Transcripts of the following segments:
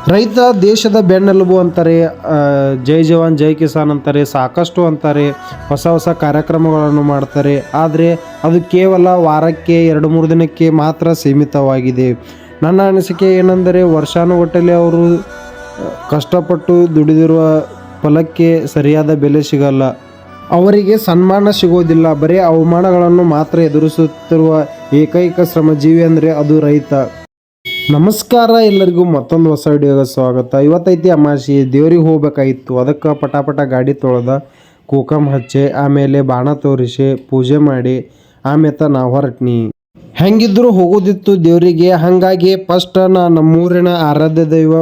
ರೈತ ದೇಶದ ಬೆನ್ನೆಲುಬು ಅಂತಾರೆ. ಜೈ ಜವಾನ್ ಜೈ ಕಿಸಾನ್ ಅಂತಾರೆ, ಸಾಕಷ್ಟು ಅಂತಾರೆ, ಹೊಸ ಹೊಸ ಕಾರ್ಯಕ್ರಮಗಳನ್ನು ಮಾಡ್ತಾರೆ. ಆದರೆ ಅದು ಕೇವಲ ವಾರಕ್ಕೆ 2-3 ದಿನಕ್ಕೆ ಮಾತ್ರ ಸೀಮಿತವಾಗಿದೆ. ನನ್ನ ಅನಿಸಿಕೆ ಏನೆಂದರೆ, ವರ್ಷಾನುಗಟ್ಟಲೆ ಅವರು ಕಷ್ಟಪಟ್ಟು ದುಡಿದಿರುವ ಫಲಕ್ಕೆ ಸರಿಯಾದ ಬೆಲೆ ಸಿಗಲ್ಲ, ಅವರಿಗೆ ಸನ್ಮಾನ ಸಿಗೋದಿಲ್ಲ. ಬರೀ ಅವಮಾನಗಳನ್ನು ಮಾತ್ರ ಎದುರಿಸುತ್ತಿರುವ ಏಕೈಕ ಶ್ರಮಜೀವಿ ಅಂದರೆ ಅದು ರೈತ. ನಮಸ್ಕಾರ, ಎಲ್ಲರಿಗೂ ಮತ್ತೊಂದು ಹೊಸ ವಿಡಿಯೋಗೆ ಸ್ವಾಗತ. ಇವತ್ತೈತಿ ಅಮಾವಾಸ್ಯೆ, ದೇವ್ರಿಗೆ ಹೋಗ್ಬೇಕಾಗಿತ್ತು. ಅದಕ್ಕೆ ಪಟಾಪಟ ಗಾಡಿ ತೊಳೆದ, ಕೂಕಮ್ ಹಚ್ಚೆ, ಆಮೇಲೆ ಬಾಣ ತೋರಿಸಿ ಪೂಜೆ ಮಾಡಿ ಆಮೇಲೆ ನಾವು ಹೊರಟ್ನಿ. ಹೆಂಗಿದ್ರು ಹೋಗೋದಿತ್ತು ದೇವರಿಗೆ. ಹಾಗಾಗಿ ಫಸ್ಟ್ ನಮ್ಮೂರಿನ ಆರಾಧ್ಯ ದೈವ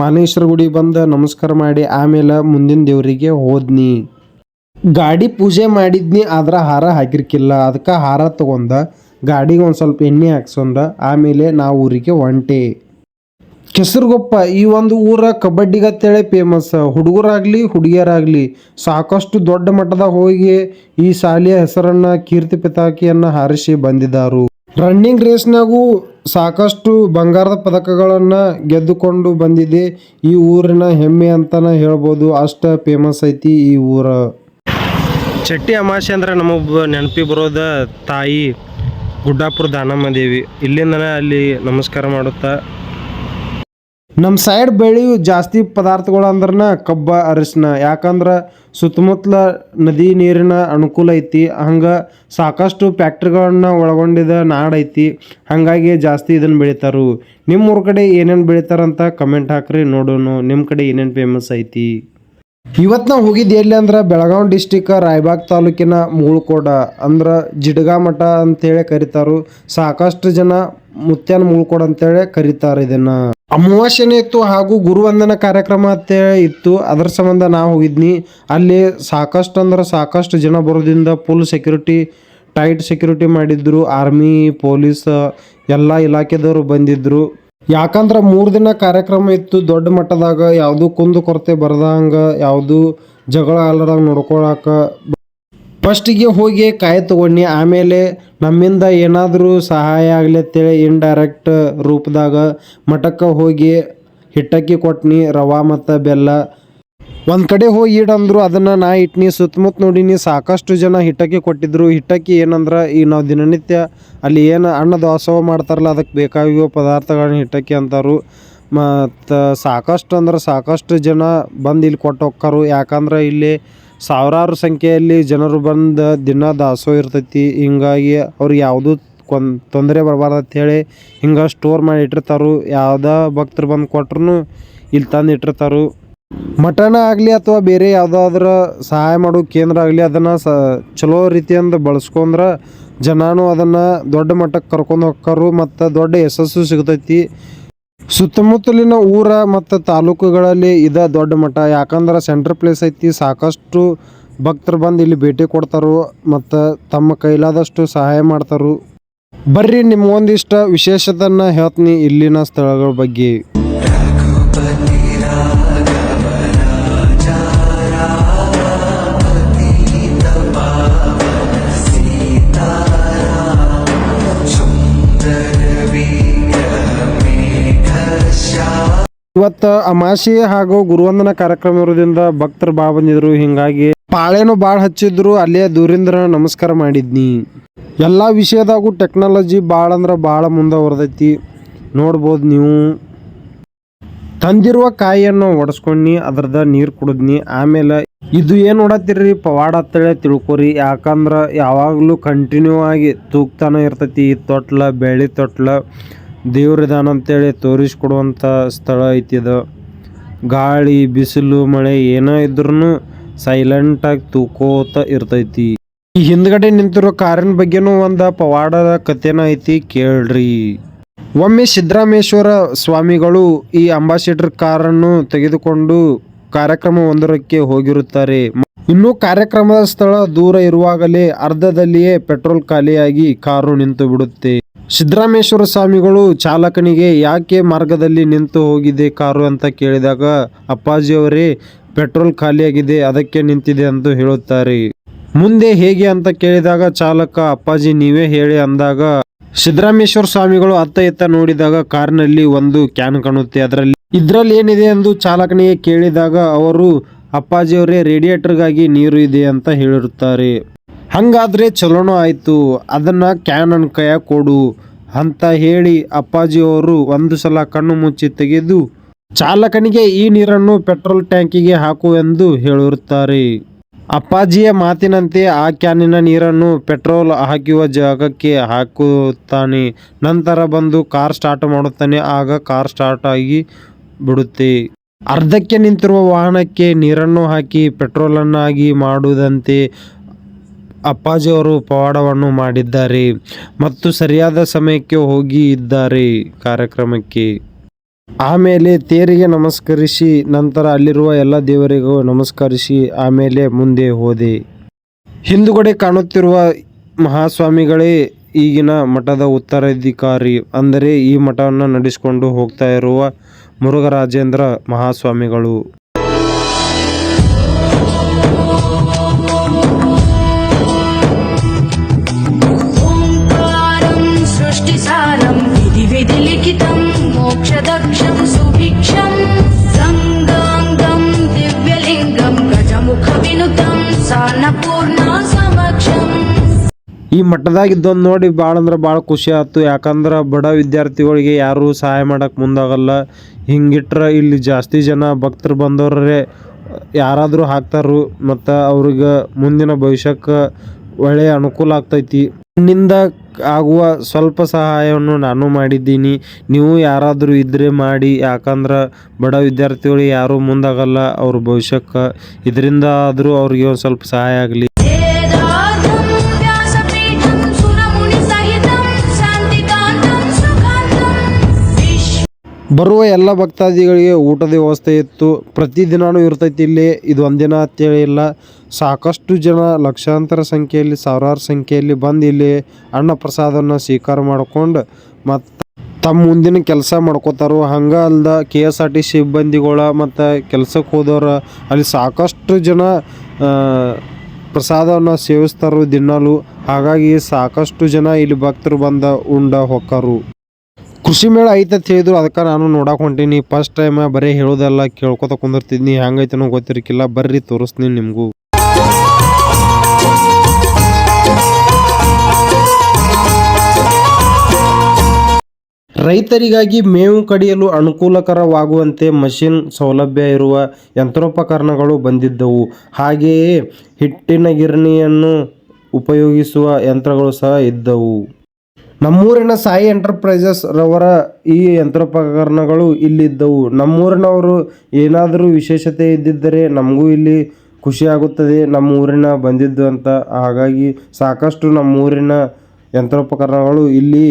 ಮಾಲೇಶ್ವರ ಗುಡಿ ಬಂದು ನಮಸ್ಕಾರ ಮಾಡಿ ಆಮೇಲೆ ಮುಂದಿನ ದೇವರಿಗೆ ಹೋದ್ನಿ. ಗಾಡಿ ಪೂಜೆ ಮಾಡಿದ್ನಿ, ಆದ್ರೆ ಹಾರ ಹಾಕಿರ್ಕಿಲ್ಲ. ಅದಕ್ಕೆ ಹಾರ ತಗೊಂಡ ಗಾಡಿಗೆ ಒಂದು ಸ್ವಲ್ಪ ಎಣ್ಣೆ ಹಾಕ್ಸೊಂಡ ಆಮೇಲೆ ನಾವು ಊರಿಗೆ ಹೊಂಟೆ. ಕೆಸರುಗೊಪ್ಪ ಈ ಒಂದು ಊರ ಕಬಡ್ಡಿಗತ್ತೇಳಿ ಫೇಮಸ್. ಹುಡುಗರಾಗಲಿ ಹುಡುಗಿಯರಾಗಲಿ ಸಾಕಷ್ಟು ದೊಡ್ಡ ಮಟ್ಟದಾಗ ಹೋಗಿ ಈ ಶಾಲೆಯ ಹೆಸರನ್ನು, ಕೀರ್ತಿ ಪತಾಕಿಯನ್ನು ಹಾರಿಸಿ ಬಂದಿದ್ದಾರು. ರನ್ನಿಂಗ್ ರೇಸ್ನಾಗೂ ಸಾಕಷ್ಟು ಬಂಗಾರದ ಪದಕಗಳನ್ನು ಗೆದ್ದುಕೊಂಡು ಬಂದಿದೆ. ಈ ಊರಿನ ಹೆಮ್ಮೆ ಅಂತಲೇ ಹೇಳ್ಬೋದು, ಅಷ್ಟು ಫೇಮಸ್ ಐತಿ ಈ ಊರ. ಚಟ್ಟಿ ಅಮಾವಾಸ್ಯೆ ಅಂದ್ರೆ ನಮಗೆ ನೆನಪಿ ಬರೋದ ತಾಯಿ ಗುಡ್ಡಾಪುರ ದಾನಮ್ಮ ದೇವಿ. ಇಲ್ಲಿಂದನೇ ಅಲ್ಲಿ ನಮಸ್ಕಾರ ಮಾಡುತ್ತಾ. ನಮ್ಮ ಸೈಡ್ ಬೆಳೆಯು ಜಾಸ್ತಿ ಪದಾರ್ಥಗಳು ಅಂದ್ರೆ ಕಬ್ಬ, ಅರಿಶಿನ. ಯಾಕಂದ್ರೆ ಸುತ್ತಮುತ್ತಲ ನದಿ ನೀರಿನ ಅನುಕೂಲ ಐತಿ. ಹಂಗೆ ಸಾಕಷ್ಟು ಫ್ಯಾಕ್ಟ್ರಿಗಳನ್ನ ಒಳಗೊಂಡಿದ್ದ ನಾಡೈತಿ. ಹಾಗಾಗಿ ಜಾಸ್ತಿ ಇದನ್ನು ಬೆಳಿತಾರು. ನಿಮ್ಮೂರ ಕಡೆ ಏನೇನು ಬೆಳಿತಾರಂತ ಕಮೆಂಟ್ ಹಾಕ್ರಿ, ನೋಡೋಣ ನಿಮ್ಮ ಕಡೆ ಏನೇನು ಫೇಮಸ್ ಐತಿ. ಇವತ್ತು ನಾವು ಹೋಗಿದ್ದು ಎಲ್ಲಿ ಅಂದ್ರೆ ಬೆಳಗಾವಿ ಡಿಸ್ಟಿಕ್ ರಾಯಬಾಗ್ ತಾಲೂಕಿನ ಮುಗುಳ್ಕೋಡ ಅಂದ್ರೆ ಜಿಡ್ಗಾ ಮಠ ಅಂತೇಳಿ ಕರೀತಾರು. ಸಾಕಷ್ಟು ಜನ ಮುತ್ಯಾನ ಮುಗುಳ್ಕೋಡ ಅಂತೇಳಿ ಕರೀತಾರೆ ಇದನ್ನು. ಅಮಾವಾಸ್ಯೆನೇ ಇತ್ತು ಹಾಗೂ ಗುರುವಂದನ ಕಾರ್ಯಕ್ರಮ ಅಂತೇಳಿ ಇತ್ತು. ಅದರ ಸಂಬಂಧ ನಾವು ಹೋಗಿದ್ನಿ. ಅಲ್ಲಿ ಸಾಕಷ್ಟು ಜನ ಬರೋದ್ರಿಂದ ಫುಲ್ ಸೆಕ್ಯೂರಿಟಿ, ಟೈಟ್ ಸೆಕ್ಯೂರಿಟಿ ಮಾಡಿದ್ರು. ಆರ್ಮಿ, ಪೊಲೀಸ್ ಎಲ್ಲ ಇಲಾಖೆದವರು ಬಂದಿದ್ರು. ಯಾಕಂದ್ರೆ 3 ದಿನ ಕಾರ್ಯಕ್ರಮ ಇತ್ತು ದೊಡ್ಡ ಮಟ್ಟದಾಗ. ಯಾವುದು ಕುಂದು ಕೊರತೆ ಬರದಂಗೆ, ಯಾವುದು ಜಗಳ ಅಲ್ಲದಂಗೆ ನೋಡ್ಕೊಳಕ ಫಸ್ಟಿಗೆ ಹೋಗಿ ಕಾಯಿ ತೊಗೊಂಡು ಆಮೇಲೆ ನಮ್ಮಿಂದ ಏನಾದರೂ ಸಹಾಯ ಆಗಲಿ ಅಂತೇಳಿ ಇಂಡೈರೆಕ್ಟ್ ರೂಪದಾಗ ಮಠಕ್ಕೆ ಹೋಗಿ ಹಿಟ್ಟಕ್ಕಿ ಕೊಟ್ನಿ, ರವೆ ಮತ್ತು ಬೆಲ್ಲ. ಒಂದು ಕಡೆ ಹೋಗಿ ಇಡಂದ್ರು, ಅದನ್ನು ನಾ ಇಟ್ನಿ. ಸುತ್ತಮುತ್ತ ನೋಡಿನಿ, ಸಾಕಷ್ಟು ಜನ ಹಿಟ್ಟಕ್ಕಿ ಕೊಟ್ಟಿದ್ರು. ಹಿಟ್ಟಕ್ಕಿ ಏನಂದ್ರೆ ಈಗ ನಾವು ದಿನನಿತ್ಯ ಅಲ್ಲಿ ಏನು ಅನ್ನ ದಾಸೋಹ ಮಾಡ್ತಾರಲ್ಲ, ಅದಕ್ಕೆ ಬೇಕಾಗಿರೋ ಪದಾರ್ಥಗಳನ್ನ ಹಿಟ್ಟಕ್ಕಿ ಅಂತಾರು. ಮತ್ತು ಸಾಕಷ್ಟು ಜನ ಬಂದು ಇಲ್ಲಿ ಕೊಟ್ಟು ಹೋಗ್ತಾರು. ಯಾಕಂದ್ರೆ ಇಲ್ಲಿ ಸಾವಿರಾರು ಸಂಖ್ಯೆಯಲ್ಲಿ ಜನರು ಬಂದು ದಿನ ದಾಸೋಹ ಇರ್ತೈತಿ. ಹಿಂಗಾಗಿ ಅವ್ರಿಗೆ ಯಾವುದೂ ತೊಂದರೆ ಬರಬಾರ್ದು ಅಂಥೇಳಿ ಹಿಂಗೆ ಸ್ಟೋರ್ ಮಾಡಿ ಇಟ್ಟಿರ್ತಾರು. ಯಾವುದೇ ಭಕ್ತರು ಬಂದು ಕೊಟ್ರು ಇಲ್ಲಿ ತಂದು ಇಟ್ಟಿರ್ತಾರು. ಮಠನ ಆಗಲಿ ಅಥವಾ ಬೇರೆ ಯಾವುದಾದ್ರೂ ಸಹಾಯ ಮಾಡೋ ಕೇಂದ್ರ ಆಗಲಿ, ಅದನ್ನು ಚಲೋ ರೀತಿಯಿಂದ ಬಳಸ್ಕೊಂಡ್ರೆ ಜನನೂ ಅದನ್ನು ದೊಡ್ಡ ಮಟ್ಟಕ್ಕೆ ಕರ್ಕೊಂಡು ಹೋಗ್ತಾರು ಮತ್ತು ದೊಡ್ಡ ಯಶಸ್ಸು ಸಿಗ್ತೈತಿ. ಸುತ್ತಮುತ್ತಲಿನ ಊರ ಮತ್ತು ತಾಲೂಕುಗಳಲ್ಲಿ ಇದ ದೊಡ್ಡ ಮಠ. ಯಾಕಂದ್ರೆ ಸೆಂಟ್ರ್ ಪ್ಲೇಸ್ ಐತಿ. ಸಾಕಷ್ಟು ಭಕ್ತರು ಬಂದು ಇಲ್ಲಿ ಭೇಟಿ ಕೊಡ್ತಾರು ಮತ್ತು ತಮ್ಮ ಕೈಲಾದಷ್ಟು ಸಹಾಯ ಮಾಡ್ತಾರು. ಬರ್ರಿ, ನಿಮ್ಗೊಂದಿಷ್ಟು ವಿಶೇಷತೆಯನ್ನು ಹೇಳ್ತೀನಿ ಇಲ್ಲಿನ ಸ್ಥಳಗಳ ಬಗ್ಗೆ. ಇವತ್ತು ಅಮಾವಾಸ್ಯೆ ಹಾಗೂ ಗುರುವಂದನ ಕಾರ್ಯಕ್ರಮ ಇರೋದ್ರಿಂದ ಭಕ್ತರು ಭಾಳ ಬಂದಿದ್ರು. ಹಿಂಗಾಗಿ ಪಾಳೆನೂ ಭಾಳ ಹಚ್ಚಿದ್ರು. ಅಲ್ಲೇ ದೂರಿಂದ ನಮಸ್ಕಾರ ಮಾಡಿದ್ನಿ. ಎಲ್ಲ ವಿಷಯದಾಗೂ ಟೆಕ್ನಾಲಜಿ ಭಾಳ ಅಂದ್ರೆ ಭಾಳ ಮುಂದುವರೆದೈತಿ. ನೋಡ್ಬೋದು ನೀವು. ತಂದಿರುವ ಕಾಯಿಯನ್ನು ಒಡಿಸ್ಕೊಂಡು ಅದ್ರದ ನೀರು ಕುಡಿದ್ನಿ. ಆಮೇಲೆ ಇದು ಏನು ನೋಡತ್ತೀರಿ ಪವಾಡ ಅಂತೇಳಿ ತಿಳ್ಕೊರಿ. ಯಾಕಂದ್ರೆ ಯಾವಾಗಲೂ ಕಂಟಿನ್ಯೂ ಆಗಿ ತೂಗ್ತಾನೆ ಇರ್ತೈತಿ. ಈ ತೊಟ್ಲ, ಬೆಳ್ಳಿ ತೊಟ್ಲ ದೇವ್ರಿದಾನ ಅಂತೇಳಿ ತೋರಿಸ್ಕೊಡುವಂಥ ಸ್ಥಳ ಐತಿ ಇದು. ಗಾಳಿ, ಬಿಸಿಲು, ಮಳೆ ಏನೋ ಇದ್ರೂ ಸೈಲೆಂಟಾಗಿ ತೂಕೋತ ಇರ್ತೈತಿ. ಈ ಹಿಂದ್ಗಡೆ ನಿಂತಿರೋ ಕಾರಿನ ಬಗ್ಗೆನೂ ಒಂದು ಪವಾಡದ ಕಥೆನ ಐತಿ, ಕೇಳ್ರಿ. ಒಮ್ಮೆ ಸಿದ್ದರಾಮೇಶ್ವರ ಸ್ವಾಮಿಗಳು ಈ ಅಂಬಾಸಿಡರ್ ಕಾರನ್ನು ತೆಗೆದುಕೊಂಡು ಕಾರ್ಯಕ್ರಮ ಒಂದರಕ್ಕೆ ಹೋಗಿರುತ್ತಾರೆ. ಇನ್ನೂ ಕಾರ್ಯಕ್ರಮದ ಸ್ಥಳ ದೂರ ಇರುವಾಗಲೇ ಅರ್ಧದಲ್ಲಿಯೇ ಪೆಟ್ರೋಲ್ ಖಾಲಿಯಾಗಿ ಕಾರು ನಿಂತು ಬಿಡುತ್ತೆ. ಸಿದ್ದರಾಮೇಶ್ವರ ಸ್ವಾಮಿಗಳು ಚಾಲಕನಿಗೆ ಯಾಕೆ ಮಾರ್ಗದಲ್ಲಿ ನಿಂತು ಹೋಗಿದೆ ಕಾರು ಅಂತ ಕೇಳಿದಾಗ, ಅಪ್ಪಾಜಿಯವರೇ ಪೆಟ್ರೋಲ್ ಖಾಲಿಯಾಗಿದೆ ಅದಕ್ಕೆ ನಿಂತಿದೆ ಎಂದು ಹೇಳುತ್ತಾರೆ. ಮುಂದೆ ಹೇಗೆ ಅಂತ ಕೇಳಿದಾಗ ಚಾಲಕ, ಅಪ್ಪಾಜಿ ನೀವೇ ಹೇಳಿ ಅಂದಾಗ, ಸಿದ್ದರಾಮೇಶ್ವರ ಸ್ವಾಮಿಗಳು ಅತ್ತ ಇತ್ತ ನೋಡಿದಾಗ ಕಾರಿನಲ್ಲಿ ಒಂದು ಕ್ಯಾನ್ ಕಾಣುತ್ತೆ. ಅದರಲ್ಲಿ ಇದರಲ್ಲಿ ಏನಿದೆ ಎಂದು ಚಾಲಕನಿಗೆ ಕೇಳಿದಾಗ ಅವರು ಅಪ್ಪಾಜಿಯವರೇ ರೇಡಿಯೇಟರ್ಗಾಗಿ ನೀರು ಇದೆ ಅಂತ ಹೇಳಿರುತ್ತಾರೆ. ಹಾಗಾದರೆ ಚಲೋನೂ ಆಯಿತು, ಅದನ್ನು ಕ್ಯಾನ್ ನನ್ನ ಕೈಯಾಗ ಕೊಡು ಅಂತ ಹೇಳಿ ಅಪ್ಪಾಜಿಯವರು ಒಂದು ಸಲ ಕಣ್ಣು ಮುಚ್ಚಿ ತೆಗೆದು ಚಾಲಕನಿಗೆ ಈ ನೀರನ್ನು ಪೆಟ್ರೋಲ್ ಟ್ಯಾಂಕಿಗೆ ಹಾಕು ಎಂದು ಹೇಳಿರುತ್ತಾರೆ. ಅಪ್ಪಾಜಿಯ ಮಾತಿನಂತೆ ಆ ಕ್ಯಾನಿನ ನೀರನ್ನು ಪೆಟ್ರೋಲ್ ಹಾಕುವ ಜಾಗಕ್ಕೆ ಹಾಕುತ್ತಾನೆ. ನಂತರ ಬಂದು ಕಾರ್ ಸ್ಟಾರ್ಟ್ ಮಾಡುತ್ತಾನೆ. ಆಗ ಕಾರ್ ಸ್ಟಾರ್ಟ್ ಆಗಿ ಬಿಡುತ್ತೆ. ಅರ್ಧಕ್ಕೆ ನಿಂತಿರುವ ವಾಹನಕ್ಕೆ ನೀರನ್ನು ಹಾಕಿ ಪೆಟ್ರೋಲನ್ನಾಗಿ ಮಾಡುವುದಂತೆ ಅಪ್ಪಾಜಿಯವರು ಪವಾಡವನ್ನು ಮಾಡಿದ್ದಾರೆ ಮತ್ತು ಸರಿಯಾದ ಸಮಯಕ್ಕೆ ಹೋಗಿ ಇದ್ದಾರೆ ಕಾರ್ಯಕ್ರಮಕ್ಕೆ. ಆಮೇಲೆ ತೇರಿಗೆ ನಮಸ್ಕರಿಸಿ ನಂತರ ಅಲ್ಲಿರುವ ಎಲ್ಲ ದೇವರಿಗೂ ನಮಸ್ಕರಿಸಿ ಆಮೇಲೆ ಮುಂದೆ ಹೋದೆ. ಹಿಂದುಗಡೆ ಕಾಣುತ್ತಿರುವ ಮಹಾಸ್ವಾಮಿಗಳೇ ಈಗಿನ ಮಠದ ಉತ್ತರಾಧಿಕಾರಿ, ಅಂದರೆ ಈ ಮಠವನ್ನು ನಡೆಸಿಕೊಂಡು ಹೋಗ್ತಾ ಇರುವ ಮುರುಘರಾಜೇಂದ್ರ ಮಹಾಸ್ವಾಮಿಗಳು. सृष्टिसारं विधिलिखितं मोक्षदक्षं सुभिक्षं सङ्गाङ्गं दिव्यलिङ्गं गजमुखविनुतं सान्नपूर्णा समक्षम्. ಈ ಮಠದಾಗಿದ್ದೊಂದು ನೋಡಿ ಭಾಳ ಅಂದ್ರೆ ಭಾಳ ಖುಷಿ ಆಯ್ತು. ಯಾಕಂದ್ರೆ ಬಡ ವಿದ್ಯಾರ್ಥಿಗಳಿಗೆ ಯಾರೂ ಸಹಾಯ ಮಾಡೋಕ್ಕೆ ಮುಂದಾಗಲ್ಲ. ಹಿಂಗಿಟ್ರೆ ಇಲ್ಲಿ ಜಾಸ್ತಿ ಜನ ಭಕ್ತರು ಬಂದವ್ರೆ ಯಾರಾದರೂ ಹಾಕ್ತಾರು ಮತ್ತು ಅವ್ರಿಗೆ ಮುಂದಿನ ಭವಿಷ್ಯಕ್ಕೆ ಒಳ್ಳೆಯ ಅನುಕೂಲ ಆಗ್ತೈತಿ. ನನ್ನಿಂದ ಆಗುವ ಸ್ವಲ್ಪ ಸಹಾಯವನ್ನು ನಾನು ಮಾಡಿದ್ದೀನಿ. ನೀವು ಯಾರಾದರೂ ಇದ್ದರೆ ಮಾಡಿ. ಯಾಕಂದ್ರೆ ಬಡ ವಿದ್ಯಾರ್ಥಿಗಳು ಯಾರೂ ಮುಂದಾಗಲ್ಲ ಅವ್ರ ಭವಿಷ್ಯಕ್ಕೆ. ಇದರಿಂದ ಆದರೂ ಅವ್ರಿಗೆ ಒಂದು ಸ್ವಲ್ಪ ಸಹಾಯ ಆಗಲಿ. ಬರುವ ಎಲ್ಲ ಭಕ್ತಾದಿಗಳಿಗೆ ಊಟದ ವ್ಯವಸ್ಥೆ ಇತ್ತು. ಪ್ರತಿದಿನವೂ ಇರ್ತೈತಿ ಇಲ್ಲಿ. ಇದು ಒಂದಿನ ಅಂತೇಳಿ ಇಲ್ಲ. ಸಾಕಷ್ಟು ಜನ ಲಕ್ಷಾಂತರ ಸಂಖ್ಯೆಯಲ್ಲಿ ಸಾವಿರಾರು ಸಂಖ್ಯೆಯಲ್ಲಿ ಬಂದು ಇಲ್ಲಿ ಅನ್ನ ಪ್ರಸಾದವನ್ನು ಸ್ವೀಕಾರ ಮಾಡ್ಕೊಂಡು ಮತ್ತು ತಮ್ಮ ಮುಂದಿನ ಕೆಲಸ ಮಾಡ್ಕೋತಾರೋ. ಹಂಗೆ ಅಲ್ದ KSRTC ಸಿಬ್ಬಂದಿಗಳ ಮತ್ತು ಕೆಲಸಕ್ಕೆ ಹೋದವ್ರು ಅಲ್ಲಿ ಸಾಕಷ್ಟು ಜನ ಪ್ರಸಾದವನ್ನು ಸೇವಿಸ್ತಾರೋ ದಿನಾಲು. ಹಾಗಾಗಿ ಸಾಕಷ್ಟು ಜನ ಇಲ್ಲಿ ಭಕ್ತರು ಬಂದ ಉಂಡ ಹೊಕ್ಕರು. ಕೃಷಿ ಮೇಳ ಐತಂತ ಹೇಳಿದ್ರು, ಅದಕ್ಕೆ ನಾನು ನೋಡಕ್ಕೆ ಹೊಂಟೀನಿ. ಫಸ್ಟ್ ಟೈಮ್ ಬರೀ ಹೇಳೋದೆಲ್ಲ ಕೇಳ್ಕೊತ ಕುಂದಿರ್ತಿದ್ನಿ. ಹೆಂಗೈತನೋ ಗೊತ್ತಿರಕ್ಕಿಲ್ಲ. ಬರ್ರಿ ತೋರಿಸ್ತೀನಿ ನಿಮಗೂ. ರೈತರಿಗಾಗಿ ಮೇವು ಕಡಿಯಲು ಅನುಕೂಲಕರವಾಗುವಂತೆ ಮಷಿನ್ ಸೌಲಭ್ಯ ಇರುವ ಯಂತ್ರೋಪಕರಣಗಳು ಬಂದಿದ್ದವು. ಹಾಗೆಯೇ ಹಿಟ್ಟಿನ ಗಿರಣಿಯನ್ನು ಉಪಯೋಗಿಸುವ ಯಂತ್ರಗಳು ಸಹ ಇದ್ದವು. ನಮ್ಮೂರಿನ ಸಾಯಿ ಎಂಟರ್ಪ್ರೈಸಸ್ ರವರ ಈ ಯಂತ್ರೋಪಕರಣಗಳು ಇಲ್ಲಿದ್ದವು. ನಮ್ಮೂರಿನವರು ಏನಾದರೂ ವಿಶೇಷತೆ ಇದ್ದಿದ್ದರೆ ನಮಗೂ ಇಲ್ಲಿ ಖುಷಿ ಆಗುತ್ತದೆ, ನಮ್ಮ ಊರಿನ ಬಂದಿದ್ದು ಅಂತ. ಹಾಗಾಗಿ ಸಾಕಷ್ಟು ನಮ್ಮೂರಿನ ಯಂತ್ರೋಪಕರಣಗಳು ಇಲ್ಲಿ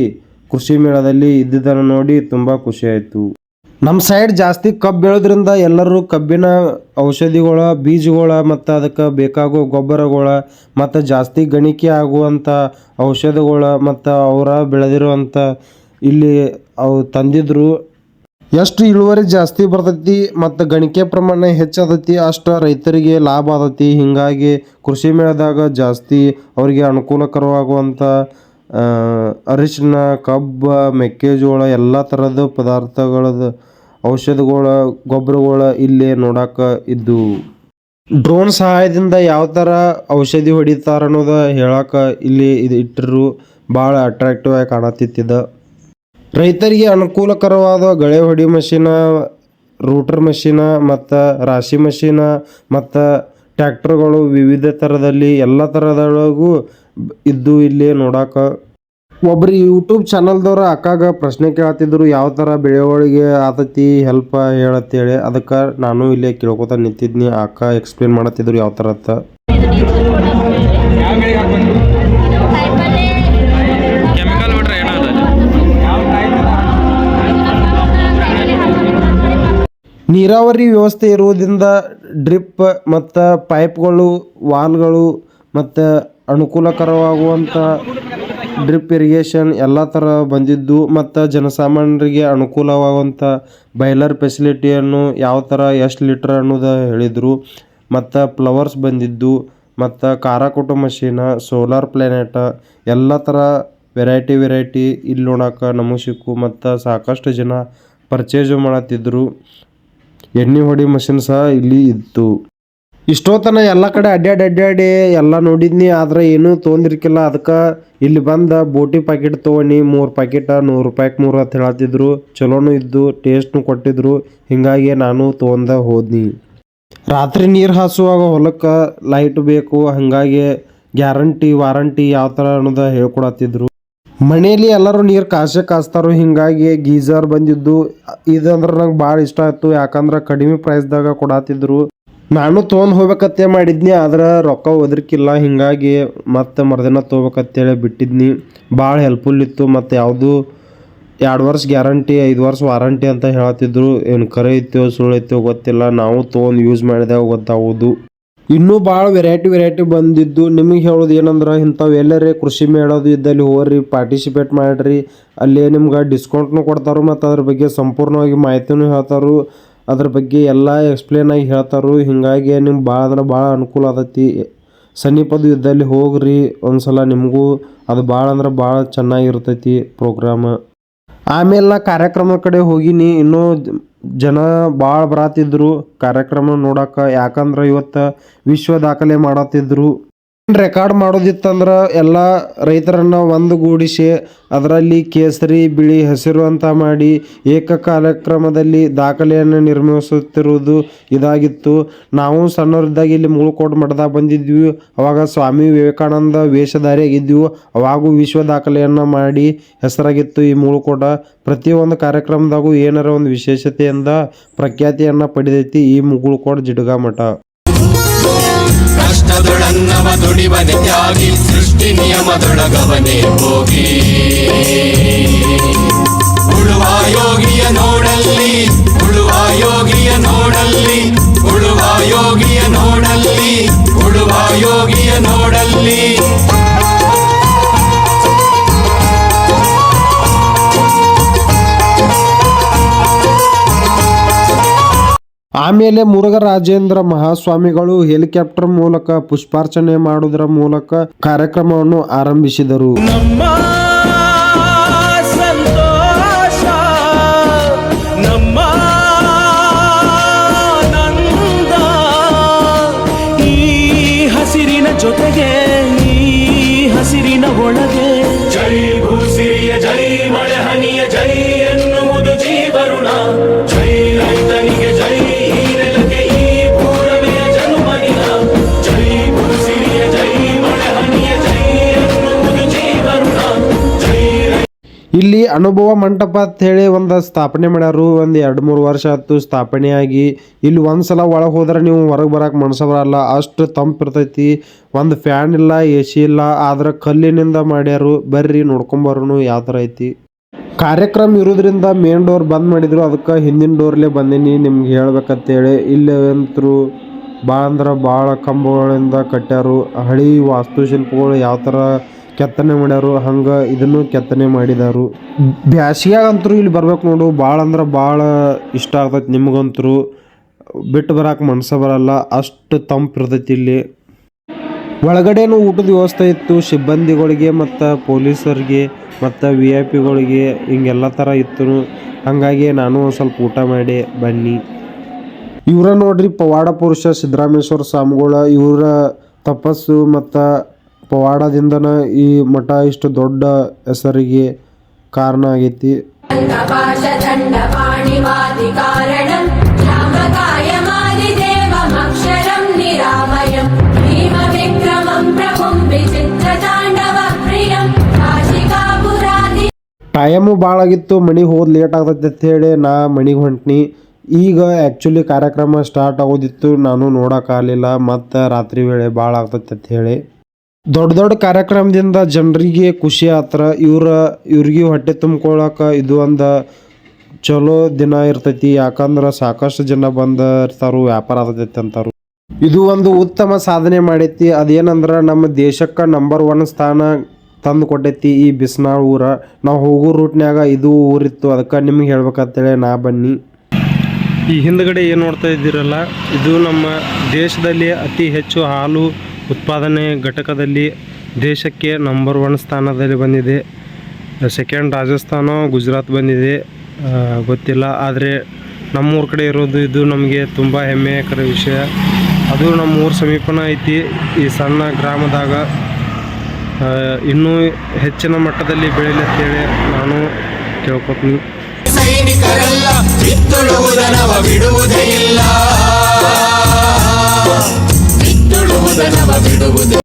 ಕೃಷಿ ಮೇಳದಲ್ಲಿ ಇದ್ದಿದ್ದನ್ನು ನೋಡಿ ತುಂಬ ಖುಷಿಯಾಯಿತು. ನಮ್ಮ ಸೈಡ್ ಜಾಸ್ತಿ ಕಬ್ಬು ಬೆಳೆದ್ರಿಂದ ಎಲ್ಲರೂ ಕಬ್ಬಿನ ಔಷಧಿಗಳ ಬೀಜಗಳ ಮತ್ತು ಅದಕ್ಕೆ ಬೇಕಾಗೋ ಗೊಬ್ಬರಗಳ ಮತ್ತು ಜಾಸ್ತಿ ಗಣಿಕೆ ಆಗುವಂಥ ಔಷಧಗಳ ಮತ್ತು ಅವರ ಬೆಳೆದಿರುವಂಥ ಇಲ್ಲಿ ಅವು ತಂದಿದ್ರು. ಎಷ್ಟು ಇಳುವರಿ ಜಾಸ್ತಿ ಬರ್ತೈತಿ ಮತ್ತು ಗಣಿಕೆ ಪ್ರಮಾಣ ಹೆಚ್ಚಾದತಿ ಅಷ್ಟು ರೈತರಿಗೆ ಲಾಭ ಆದತಿ. ಹೀಗಾಗಿ ಕೃಷಿ ಮೇಳದಾಗ ಜಾಸ್ತಿ ಅವರಿಗೆ ಅನುಕೂಲಕರವಾಗುವಂಥ ಅರಿಶಿನ, ಕಬ್ಬು, ಮೆಕ್ಕೆಜೋಳ ಎಲ್ಲ ಥರದ ಪದಾರ್ಥಗಳದ ಔಷಧಗಳ ಗೊಬ್ಬರಗಳ ಇಲ್ಲಿ ನೋಡಕ್ಕೆ ಇದ್ದು. ಡ್ರೋನ್ ಸಹಾಯದಿಂದ ಯಾವ ಥರ ಔಷಧಿ ಹೊಡಿತಾರೆ ಅನ್ನೋದು ಹೇಳಕ್ಕೆ ಇಲ್ಲಿ ಇದು ಇಟ್ಟರು. ಭಾಳ ಅಟ್ರಾಕ್ಟಿವ್ ಆಗಿ ಕಾಣತ್ತಿದ್ದ. ರೈತರಿಗೆ ಅನುಕೂಲಕರವಾದ ಗಳೆ ಹೊಡಿ ಮಷೀನ, ರೂಟರ್ ಮಷೀನ ಮತ್ತು ರಾಶಿ ಮಷೀನ ಮತ್ತು ಟ್ಯಾಕ್ಟರ್ಗಳು ವಿವಿಧ ಥರದಲ್ಲಿ ಎಲ್ಲ ಥರದೊಳಗೂ ಇದ್ದು ಇಲ್ಲಿ ನೋಡಕ್ಕೆ. ಒಬ್ರು ಯೂಟ್ಯೂಬ್ ಚಾನಲ್ದವ್ರ ಅಕ್ಕಾಗ ಪ್ರಶ್ನೆ ಕೇಳತ್ತಿದ್ರು, ಯಾವ ಥರ ಬೆಳೆಗಳಿಗೆ ಆತತಿ ಹೆಲ್ಪ್ ಹೇಳತ್ತೇಳಿ. ಅದಕ್ಕೆ ನಾನು ಇಲ್ಲೇ ಕೇಳ್ಕೊತ ನಿಂತಿದ್ನಿ. ಅಕ್ಕ ಎಕ್ಸ್ಪ್ಲೇನ್ ಮಾಡತ್ತಿದ್ರು ಯಾವ ಥರ ಅಂತ. ನೀರಾವರಿ ವ್ಯವಸ್ಥೆ ಇರುವುದರಿಂದ ಡ್ರಿಪ್ ಮತ್ತು ಪೈಪ್ಗಳು, ವಾಲ್ಗಳು ಮತ್ತು ಅನುಕೂಲಕರವಾಗುವಂಥ ಡ್ರಿಪ್ ಇರಿಗೇಷನ್ ಎಲ್ಲ ಥರ ಬಂದಿದ್ದು. ಮತ್ತು ಜನಸಾಮಾನ್ಯರಿಗೆ ಅನುಕೂಲವಾಗುವಂಥ ಬಾಯ್ಲರ್ ಫೆಸಿಲಿಟಿಯನ್ನು ಯಾವ ಥರ ಎಷ್ಟು ಲೀಟ್ರ್ ಅನ್ನೋದು ಹೇಳಿದರು. ಮತ್ತು ಫ್ಲವರ್ಸ್ ಬಂದಿದ್ದು ಮತ್ತು ಕಾರಾಕುಟ ಮಷೀನ, ಸೋಲಾರ್ ಪ್ಲಾನೆಟ ಎಲ್ಲ ಥರ ವೆರೈಟಿ ಇಲ್ಲಿ ನೋಡೋಕೆ ನಮಗೆ ಸಿಕ್ಕು. ಮತ್ತು ಸಾಕಷ್ಟು ಜನ ಪರ್ಚೇಸು ಮಾಡತ್ತಿದ್ರು. ಎಣ್ಣೆ ಹೊಡಿ ಮಷಿನ್ ಸಹ ಇಲ್ಲಿ ಇತ್ತು. ಇಷ್ಟೊತ್ತನ ಎಲ್ಲ ಕಡೆ ಅಡ್ಡಾಡಿ ಎಲ್ಲ ನೋಡಿದ್ನಿ, ಆದ್ರೆ ಏನೂ ತೊಂದಿರ್ಕಿಲ್ಲ. ಅದಕ್ಕೆ ಇಲ್ಲಿ ಬಂದ ಬೋಟಿ ಪ್ಯಾಕೆಟ್ ತೊಗೊಂಡು 3 ಪ್ಯಾಕೆಟ್ 100 ರೂಪಾಯಿಗೆ 3 ಅಂತ ಹೇಳತ್ತಿದ್ರು. ಚಲೋನು ಇದ್ದು, ಟೇಸ್ಟ್ನು ಕೊಟ್ಟಿದ್ರು. ಹಿಂಗಾಗಿ ನಾನು ತೊಗೊಂಡ ಹೋದ್ನಿ. ರಾತ್ರಿ ನೀರು ಹಾಸುವಾಗ ಹೊಲಕ್ಕೆ ಲೈಟ್ ಬೇಕು, ಹಾಗಾಗಿ ಗ್ಯಾರಂಟಿ ವಾರಂಟಿ ಯಾವ ಥರ ಅನ್ನೋದು ಹೇಳ್ಕೊಡತ್ತಿದ್ರು. ಮನೇಲಿ ಎಲ್ಲರೂ ನೀರು ಕಾಸ್ತಾರೋ, ಹಿಂಗಾಗಿ ಗೀಝರ್ ಬಂದಿದ್ದು. ಇದಂದ್ರೆ ನಂಗೆ ಭಾಳ ಇಷ್ಟ ಆಯಿತು, ಯಾಕಂದ್ರೆ ಕಡಿಮೆ ಪ್ರೈಸ್ದಾಗ ಕೊಡತ್ತಿದ್ರು. ನಾನು ತೊಗೊಂಡು ಹೋಗ್ಬೇಕಂತೆ ಮಾಡಿದ್ನಿ, ಆದ್ರೆ ರೊಕ್ಕ ಒದರ್ಕಿಲ್ಲ. ಹಿಂಗಾಗಿ ಮತ್ತೆ ಮರುದಿನ ತೊಗೋಬೇಕಂತೇಳಿ ಬಿಟ್ಟಿದ್ನಿ. ಭಾಳ ಹೆಲ್ಪ್ಫುಲ್ ಇತ್ತು. ಮತ್ತು ಯಾವುದು 2 ವರ್ಷ ಗ್ಯಾರಂಟಿ 5 ವರ್ಷ ವಾರಂಟಿ ಅಂತ ಹೇಳತ್ತಿದ್ರು. ಏನು ಕರೆ ಐತೋ ಸುಳ್ಳು ಐತೋ ಗೊತ್ತಿಲ್ಲ, ನಾವು ತೊಗೊಂಡು ಯೂಸ್ ಮಾಡಿದಾಗ ಗೊತ್ತಾಗೋದು. ಇನ್ನೂ ಭಾಳ ವೆರೈಟಿ ಬಂದಿದ್ದು. ನಿಮಗೆ ಹೇಳೋದು ಏನಂದ್ರೆ, ಇಂಥವು ಎಲ್ಲರೇ ಕೃಷಿ ಮೇಳೋದು ಇದ್ದಲ್ಲಿ ಹೋಗ್ರಿ, ಪಾರ್ಟಿಸಿಪೇಟ್ ಮಾಡಿರಿ. ಅಲ್ಲಿ ನಿಮ್ಗೆ ಡಿಸ್ಕೌಂಟ್ನು ಕೊಡ್ತಾರೆ, ಮತ್ತು ಅದ್ರ ಬಗ್ಗೆ ಸಂಪೂರ್ಣವಾಗಿ ಮಾಹಿತಿನೂ ಹೇಳ್ತಾರೆ. ಅದ್ರ ಬಗ್ಗೆ ಎಲ್ಲ ಎಕ್ಸ್ಪ್ಲೇನ್ ಆಗಿ ಹೇಳ್ತಾರೆ. ಹಿಂಗಾಗಿ ನಿಮ್ಗೆ ಭಾಳ ಅಂದ್ರೆ ಭಾಳ ಅನುಕೂಲ ಆದೈತಿ. ಸಮೀಪದ ಇದ್ದಲ್ಲಿ ಹೋಗ್ರಿ ಒಂದ್ಸಲ, ನಿಮಗೂ ಅದು ಭಾಳ ಅಂದ್ರೆ ಭಾಳ ಚೆನ್ನಾಗಿರ್ತೈತಿ ಪ್ರೋಗ್ರಾಮ. ಆಮೇಲೆ ನಾ ಕಾರ್ಯಕ್ರಮ ಕಡೆ ಹೋಗಿನಿ. ಇನ್ನೂ ಜನ ಭಾಳ ಬರತ್ತಿದ್ರು ಕಾರ್ಯಕ್ರಮ ನೋಡಕ್ಕೆ, ಯಾಕಂದ್ರೆ ಇವತ್ತು ವಿಶ್ವ ದಾಖಲೆ ಮಾಡತ್ತಿದ್ರು. ರೆಕಾರ್ಡ್ ಮಾಡೋದಿತ್ತಂದ್ರೆ ಎಲ್ಲ ರೈತರನ್ನು ಒಂದುಗೂಡಿಸಿ ಅದರಲ್ಲಿ ಕೇಸರಿ ಬಿಳಿ ಹಸಿರು ಅಂತ ಮಾಡಿ ಏಕ ಕಾರ್ಯಕ್ರಮದಲ್ಲಿ ದಾಖಲೆಯನ್ನು ನಿರ್ಮಿಸುತ್ತಿರುವುದು ಇದಾಗಿತ್ತು. ನಾವು ಸಣ್ಣವರಿದ್ದಾಗ ಇಲ್ಲಿ ಮುಳುಕೋಟ್ ಮಠದಾಗ ಬಂದಿದ್ವಿ. ಅವಾಗ ಸ್ವಾಮಿ ವಿವೇಕಾನಂದ ವೇಷಧಾರಿಯಾಗಿದ್ವಿ. ಅವಾಗೂ ವಿಶ್ವ ದಾಖಲೆಯನ್ನು ಮಾಡಿ ಹೆಸರಾಗಿತ್ತು ಈ ಮುಳುಕೋಟ. ಪ್ರತಿಯೊಂದು ಕಾರ್ಯಕ್ರಮದಾಗೂ ಏನಾರ ಒಂದು ವಿಶೇಷತೆಯಿಂದ ಪ್ರಖ್ಯಾತಿಯನ್ನು ಪಡೆದೈತಿ ಈ ಮುಳುಕೋಟ ಜಿಡ್ಗಾ ಮಠ. ಕಷ್ಟದೊಳನ್ನವ ದುಡಿವನೆ ತ್ಯಾಗಿ, ಸೃಷ್ಟಿ ನಿಯಮದೊಳಗವನೇ ಹೋಗಿ. ಉಳುವ ಯೋಗಿಯ ನೋಡಲ್ಲಿ, ಉಳುವ ಯೋಗಿಯ ನೋಡಲ್ಲಿ, ಉಳುವ ಯೋಗಿಯ ನೋಡಲ್ಲಿ, ಉಳುವ ಯೋಗಿಯ ನೋಡಲ್ಲಿ. ಆಮೇಲೆ ಮುರುಘರಾಜೇಂದ್ರ ಮಹಾಸ್ವಾಮಿಗಳು ಹೆಲಿಕಾಪ್ಟರ್ ಮೂಲಕ ಪುಷ್ಪಾರ್ಚನೆ ಮಾಡುವುದರ ಮೂಲಕ ಕಾರ್ಯಕ್ರಮವನ್ನು ಆರಂಭಿಸಿದರು. ನಮ್ಮ ಸಂತೋಷ, ನಮ್ಮ ಆನಂದ, ಈ ಹಸಿರಿನ ಜೊತೆಗೆ, ಈ ಹಸಿರಿನ ಒಳಗೆ. ಜೈ ಭೂಸಿರಿಯ ಜೈ ಮಳೆ ಹನಿಯ ಜೈ ಎನ್ನುವುದು ಜೀವರುಣ. ಜೈ ರೈತನಿಗೆ ಜೈ, ಈ ನೆಲಕ್ಕೆ ಈ ಪೂರವೆಯ ಜನುಮನಿನ. ಜೈ ಭೂಸಿರಿಯ ಜೈ ಮಳೆ ಹನಿಯ ಜೈ ಎನ್ನುವುದು ಜೀವರುಣ. ಜೈ ಇಲ್ಲಿ ಅನುಭವ ಮಂಟಪ ಅಂತ ಹೇಳಿ ಒಂದು ಸ್ಥಾಪನೆ ಮಾಡ್ಯಾರು. ಒಂದು 2-3 ವರ್ಷ ಆಯ್ತು ಸ್ಥಾಪನೆಯಾಗಿ. ಇಲ್ಲಿ ಒಂದ್ಸಲ ಒಳಗೆ ಹೋದ್ರೆ ನೀವು ಹೊರಗೆ ಬರಕ್ಕೆ ಮನಸ್ಸು ಬರಲ್ಲ, ಅಷ್ಟು ತಂಪಿರ್ತೈತಿ. ಒಂದು ಫ್ಯಾನ್ ಇಲ್ಲ, AC ಇಲ್ಲ, ಆದ್ರೆ ಕಲ್ಲಿನಿಂದ ಮಾಡ್ಯಾರು. ಬರ್ರಿ ನೋಡ್ಕೊಂಬರೋನು ಯಾವ ಥರ ಐತಿ. ಕಾರ್ಯಕ್ರಮ ಇರೋದ್ರಿಂದ ಮೇನ್ ಡೋರ್ ಬಂದ್ ಮಾಡಿದ್ರು, ಅದಕ್ಕೆ ಹಿಂದಿನ ಡೋರ್ಲೇ ಬಂದೀನಿ ನಿಮ್ಗೆ ಹೇಳ್ಬೇಕಂತೇಳಿ. ಇಲ್ಲಿ ಅಂತರೂ ಭಾಳ ಅಂದ್ರೆ ಭಾಳ ಕಂಬಗಳಿಂದ ಕಟ್ಟ್ಯಾರು. ಹಳಿ ವಾಸ್ತುಶಿಲ್ಪಗಳು ಯಾವ ಥರ ಕೆತ್ತನೆ ಮಾಡ್ಯಾರು, ಹಂಗೆ ಇದನ್ನು ಕೆತ್ತನೆ ಮಾಡಿದಾರು. ಬ್ಯಾಸಿಗ್ಯಾಗಂತರೂ ಇಲ್ಲಿ ಬರ್ಬೇಕು ನೋಡು, ಭಾಳ ಅಂದ್ರೆ ಭಾಳ ಇಷ್ಟ ಆಗ್ತೈತಿ. ನಿಮಗಂತರೂ ಬಿಟ್ಟು ಬರಕ್ಕೆ ಮನಸ್ಸು ಬರಲ್ಲ, ಅಷ್ಟು ತಂಪಿರ್ತೈತಿ ಇಲ್ಲಿ. ಒಳಗಡೆನೂ ಊಟದ ವ್ಯವಸ್ಥೆ ಇತ್ತು ಸಿಬ್ಬಂದಿಗಳಿಗೆ ಮತ್ತು ಪೊಲೀಸರಿಗೆ ಮತ್ತು VIP ಗಳಿಗೆ, ಹಿಂಗೆಲ್ಲ ಥರ ಇತ್ತು. ಹಾಗಾಗಿ ನಾನು ಒಂದು ಸ್ವಲ್ಪ ಊಟ ಮಾಡಿ ಬನ್ನಿ. ಇವರ ನೋಡ್ರಿ ಪವಾಡ ಪುರುಷ ಸಿದ್ದರಾಮೇಶ್ವರ ಸ್ವಾಮಿಗಳ. ಇವರ ತಪಸ್ಸು ಮತ್ತು ಪವಾಡದಿಂದನ ಈ ಮಠ ಇಷ್ಟು ದೊಡ್ಡ ಹೆಸರಿಗೆ ಕಾರಣ ಆಗೈತಿ. ದಂಡಪಾಣಿವಾದಿಕಾರಣಂ ಶ್ಯಾಮಕಾಯಮಾದಿದೇವಮಕ್ಷರಂ ನಿರಾಮಯಂ ಭೀಮವಿಕ್ರಮಂ ಪ್ರಭುಂ ವಿಚಿತ್ರತಾಂಡವ ಪ್ರಿಯಂ ಕಾಶಿಕಾಪುರಾದಿ. ಟೈಮು ಭಾಳ ಆಗಿತ್ತು, ಮನೆಗೆ ಹೋದ್ ಲೇಟ್ ಆಗ್ತೈತೆ ಅಂತ ಹೇಳಿ ನಾ ಮನೆಗೆ ಹೊಂಟ್ನಿ. ಈಗ ಆ್ಯಕ್ಚುಲಿ ಕಾರ್ಯಕ್ರಮ ಸ್ಟಾರ್ಟ್ ಆಗೋದಿತ್ತು, ನಾನು ನೋಡೋಕ್ಕಾಗಲಿಲ್ಲ. ಮತ್ತು ರಾತ್ರಿ ವೇಳೆ ಭಾಳ ಆಗ್ತೈತೆ ಅಂತ ಹೇಳಿ ದೊಡ್ಡ ಕಾರ್ಯಕ್ರಮದಿಂದ ಜನರಿಗೆ ಖುಷಿ ಆತ್ರ. ಇವ್ರಿಗೆ ಹೊಟ್ಟೆ ತುಂಬ್ಕೊಳಕ್ಕೆ ಇದು ಒಂದು ಚಲೋ ದಿನ ಇರ್ತೈತಿ. ಯಾಕಂದ್ರೆ ಸಾಕಷ್ಟು ಜನ ಬಂದಿರ್ತಾರು, ವ್ಯಾಪಾರ ಆಗ್ತೈತಿ ಅಂತಾರು. ಇದು ಒಂದು ಉತ್ತಮ ಸಾಧನೆ ಮಾಡೈತಿ. ಅದೇನಂದ್ರೆ ನಮ್ಮ ದೇಶಕ್ಕೆ ನಂಬರ್ 1 ಸ್ಥಾನ ತಂದು ಕೊಟ್ಟೈತಿ ಈ ಬಿಸ್ನಾಳ್ ಊರ. ನಾವು ಹೋಗೋ ರೂಟ್ನ್ಯಾಗ ಇದು ಊರಿತ್ತು, ಅದಕ್ಕೆ ನಿಮ್ಗೆ ಹೇಳ್ಬೇಕಂತೇಳಿ ನಾ ಬನ್ನಿ. ಈ ಹಿಂದ್ಗಡೆ ಏನು ನೋಡ್ತಾ ಇದ್ದೀರಲ್ಲ, ಇದು ನಮ್ಮ ದೇಶದಲ್ಲಿ ಅತಿ ಹೆಚ್ಚು ಹಾಲು ಉತ್ಪಾದನೆ ಘಟಕದಲ್ಲಿ ದೇಶಕ್ಕೆ ನಂಬರ್ 1 ಸ್ಥಾನದಲ್ಲಿ ಬಂದಿದೆ. ಸೆಕೆಂಡ್ ರಾಜಸ್ಥಾನ, ಗುಜರಾತ್ ಬಂದಿದೆ. ಗೊತ್ತಿಲ್ಲ. ಆದರೆ ನಮ್ಮೂರ ಕಡೆ ಇರೋದು ಇದು ನಮಗೆ ತುಂಬ ಹೆಮ್ಮೆಕರ ವಿಷಯ. ಅದು ನಮ್ಮೂರ ಸಮೀಪನ ಐತಿ. ಈ ಸಣ್ಣ ಗ್ರಾಮದಾಗ ಇನ್ನೂ ಹೆಚ್ಚಿನ ಮಟ್ಟದಲ್ಲಿ ಬೆಳೀಲಿ ಅಂತೇಳಿ ನಾನು ಕೇಳ್ಕೊತೀನಿ. ಸೈನಿಕರೆಲ್ಲ ಬಿತ್ತುಳುವುದನವ ಬಿಡುವುದೇ ಇಲ್ಲ, ಬಿತ್ತುಳುವುದನವ ಬಿಡುವುದೇ.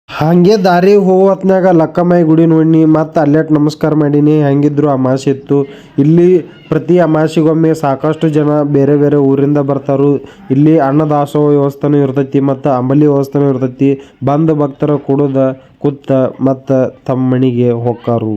ಹಾಗೆ ದಾರಿ ಹೋಗೋ ಹೊತ್ನಾಗ ಲಕ್ಕಮ್ಮಾಯಿ ಗುಡಿ ನೋಡಿನಿ, ಮತ್ತು ಅಲ್ಲೇಟ್ ನಮಸ್ಕಾರ ಮಾಡೀನಿ. ಹೆಂಗಿದ್ರು ಅಮಾಸೆ ಇತ್ತು. ಇಲ್ಲಿ ಪ್ರತಿ ಅಮಾಸೆಗೊಮ್ಮೆ ಸಾಕಷ್ಟು ಜನ ಬೇರೆ ಬೇರೆ ಊರಿಂದ ಬರ್ತಾರು. ಇಲ್ಲಿ ಅನ್ನದಾಸೋಹ ವ್ಯವಸ್ಥೆನೂ ಇರ್ತೈತಿ ಮತ್ತು ಅಂಬಲಿ ವ್ಯವಸ್ಥೆನೂ ಇರ್ತೈತಿ. ಬಂದು ಭಕ್ತರ ಕುಡಿದ ಕೂತ ಮತ್ತು ತಮ್ಮ ಮನೆಗೆ ಹೋಗ್ತಾರು.